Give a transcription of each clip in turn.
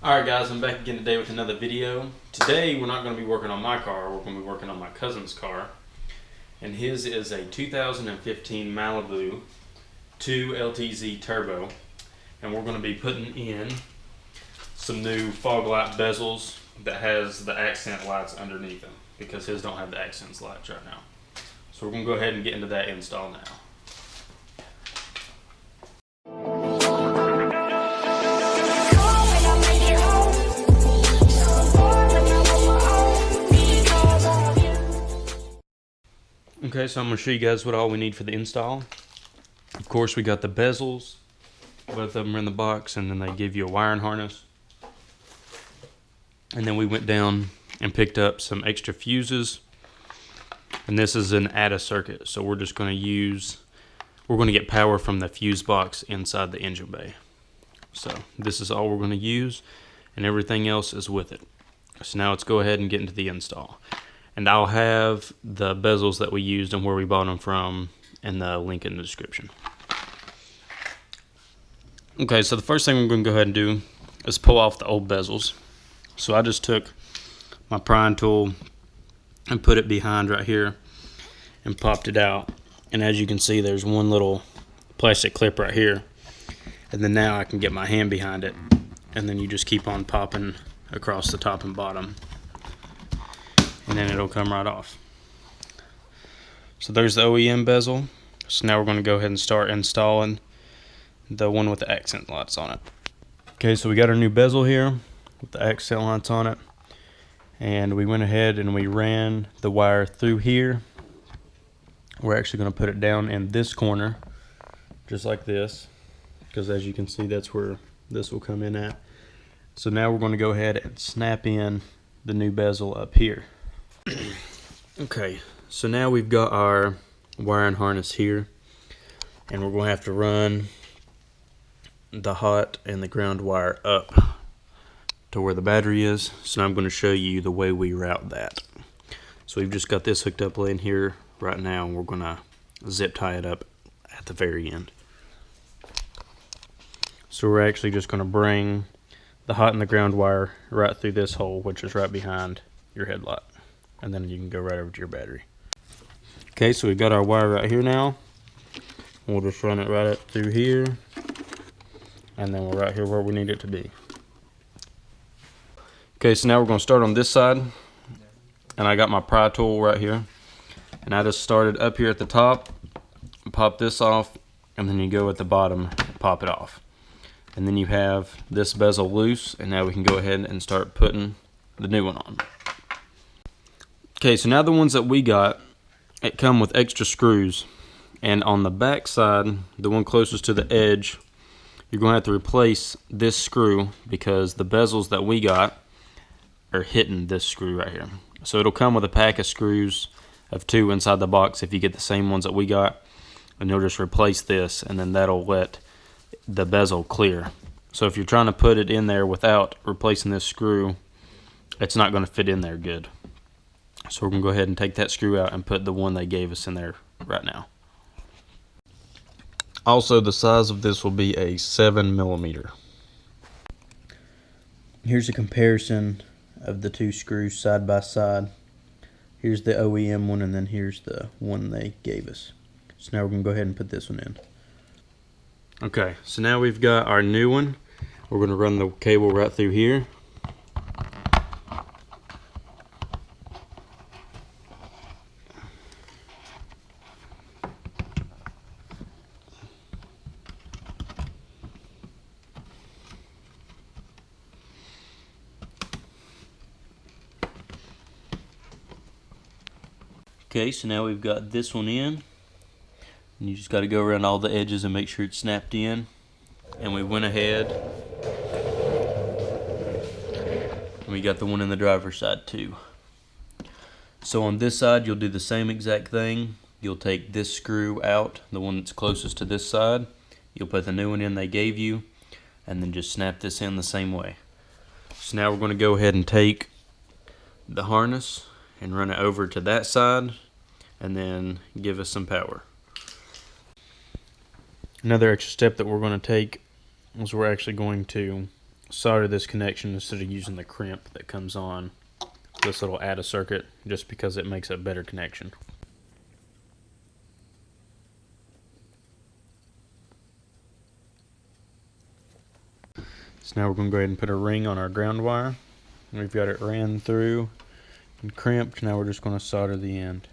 Alright guys, I'm back again today with another video. Today we're not going to be working on my car, we're going to be working on my cousin's car. And his is a 2015 Malibu 2 LTZ Turbo. And we're going to be putting in some new fog light bezels that has the accent lights underneath them, because his don't have the accent lights right now. So we're going to go ahead and get into that install now. Okay, so I'm going to show you guys what all we need for the install. Of course, we got the bezels. Both of them are in the box, and then they give you a wiring harness. And then we went down and picked up some extra fuses. And this is an ADA circuit, so we're just going to get power from the fuse box inside the engine bay. So this is all we're going to use, and everything else is with it. So now let's go ahead and get into the install. And I'll have the bezels that we used and where we bought them from in the link in the description. Okay, so the first thing we're going to go ahead and do is pull off the old bezels. So I just took my prying tool and put it behind right here and popped it out. And as you can see, there's one little plastic clip right here. And then now I can get my hand behind it. And then you just keep on popping across the top and bottom. And then it'll come right off. So there's the OEM bezel. So now we're going to go ahead and start installing the one with the accent lights on it. Okay, so we got our new bezel here with the accent lights on it. And we went ahead and we ran the wire through here. We're actually going to put it down in this corner, just like this, because as you can see, that's where this will come in at. So now we're going to go ahead and snap in the new bezel up here. Okay, so now we've got our wiring harness here, and we're going to have to run the hot and the ground wire up to where the battery is. So now I'm going to show you the way we route that. So we've just got this hooked up in here right now, and we're going to zip tie it up at the very end. So we're actually just going to bring the hot and the ground wire right through this hole, which is right behind your headlight. And then you can go right over to your battery. Okay, so we've got our wire right here now. We'll just run it right up through here. And then we're right here where we need it to be. Okay, so now we're going to start on this side. And I got my pry tool right here. And I just started up here at the top, pop this off, and then you go at the bottom, pop it off. And then you have this bezel loose, and now we can go ahead and start putting the new one on. Okay, so now the ones that we got, it come with extra screws, and on the back side, the one closest to the edge, you're going to have to replace this screw because the bezels that we got are hitting this screw right here. So it'll come with a pack of screws of 2 inside the box if you get the same ones that we got, and you'll just replace this, and then that'll let the bezel clear. So if you're trying to put it in there without replacing this screw, it's not going to fit in there good. So we're going to go ahead and take that screw out and put the one they gave us in there right now. Also, the size of this will be a 7mm. Here's a comparison of the two screws side by side. Here's the OEM one, and then here's the one they gave us. So now we're going to go ahead and put this one in. Okay, so now we've got our new one. We're going to run the cable right through here. Okay, so now we've got this one in, and you just got to go around all the edges and make sure it's snapped in. And we went ahead and we got the one in the driver's side too. So on this side, you'll do the same exact thing. You'll take this screw out, the one that's closest to this side. You'll put the new one in they gave you, and then just snap this in the same way. So now we're going to go ahead and take the harness and run it over to that side, and then give us some power. Another extra step that we're going to take is we're actually going to solder this connection instead of using the crimp that comes on this little add a circuit, just because it makes a better connection. So now we're going to go ahead and put a ring on our ground wire. We've got it ran through and crimped. Now we're just going to solder the end.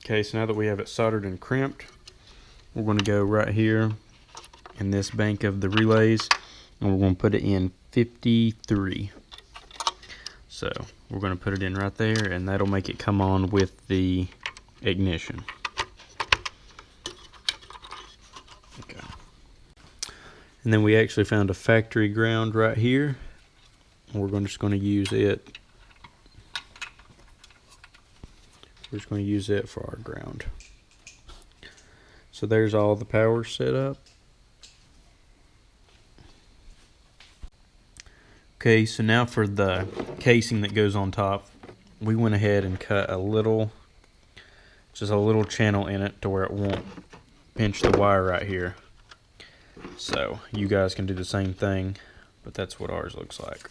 Okay, so now that we have it soldered and crimped, we're going to go right here in this bank of the relays, and we're going to put it in 53. So we're going to put it in right there, and that'll make it come on with the ignition. Okay. And then we actually found a factory ground right here, and we're just going to use it. We're just going to use it for our ground. So there's all the power set up. Okay, so now for the casing that goes on top, we went ahead and cut just a little channel in it to where it won't pinch the wire right here. So you guys can do the same thing, but that's what ours looks like.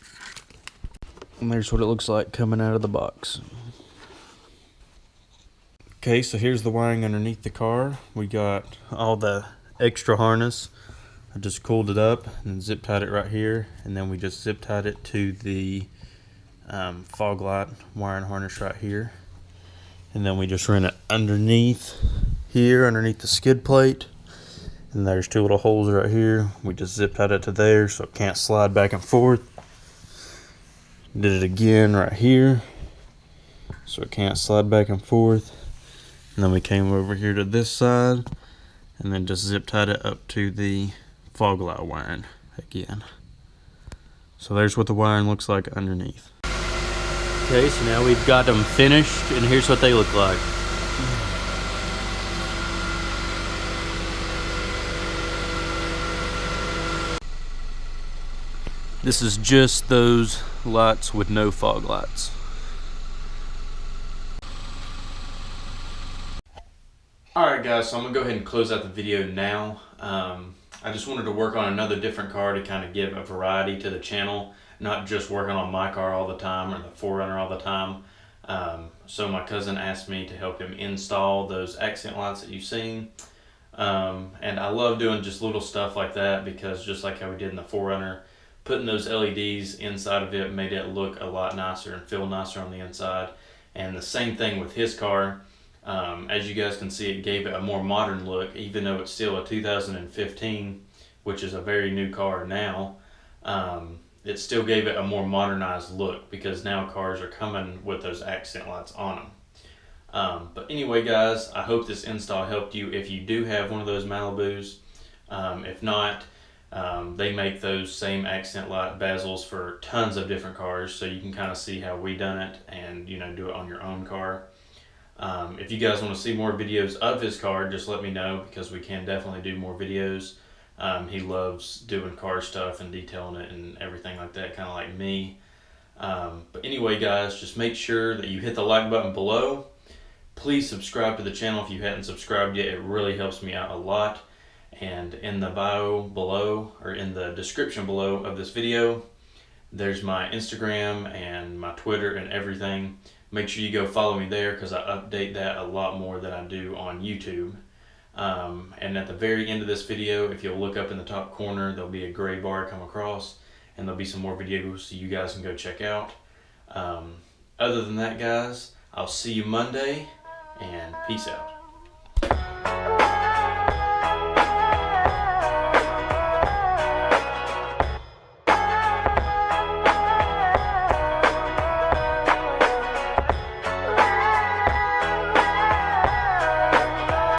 And there's what it looks like coming out of the box. Okay, so here's the wiring underneath the car. We got all the extra harness. I just cooled it up and zip tied it right here, and then we just zip tied it to the fog light wiring harness right here. And then we just ran it underneath here, underneath the skid plate. And there's two little holes right here. We just zip tied it to there so it can't slide back and forth. Did it again right here so it can't slide back and forth. And then we came over here to this side and then just zip tied it up to the fog light wiring again. So there's what the wiring looks like underneath. Okay, so now we've got them finished, and here's what they look like. This is just those lights with no fog lights. Alright guys, so I'm going to go ahead and close out the video now. I just wanted to work on another different car to kind of give a variety to the channel, not just working on my car all the time or the 4Runner all the time. So my cousin asked me to help him install those accent lights that you've seen. And I love doing just little stuff like that, because just like how we did in the 4Runner, putting those LEDs inside of it made it look a lot nicer and feel nicer on the inside. And the same thing with his car. As you guys can see, it gave it a more modern look, even though it's still a 2015, which is a very new car now. It still gave it a more modernized look, because now cars are coming with those accent lights on them. But anyway guys, I hope this install helped you if you do have one of those Malibus. If not, they make those same accent light bezels for tons of different cars, so you can kind of see how we done it and do it on your own car. If you guys want to see more videos of his car, just let me know, because we can definitely do more videos. He loves doing car stuff and detailing it and everything like that, kind of like me. But anyway guys, just make sure that you hit the like button below. Please subscribe to the channel if you hadn't subscribed yet. It really helps me out a lot. And in the bio below, or in the description below of this video, there's my Instagram and my Twitter and everything. Make sure you go follow me there, because I update that a lot more than I do on YouTube. And at the very end of this video, if you'll look up in the top corner, there'll be a gray bar come across, and there'll be some more videos so you guys can go check out. Other than that guys, I'll see you Monday, and peace out.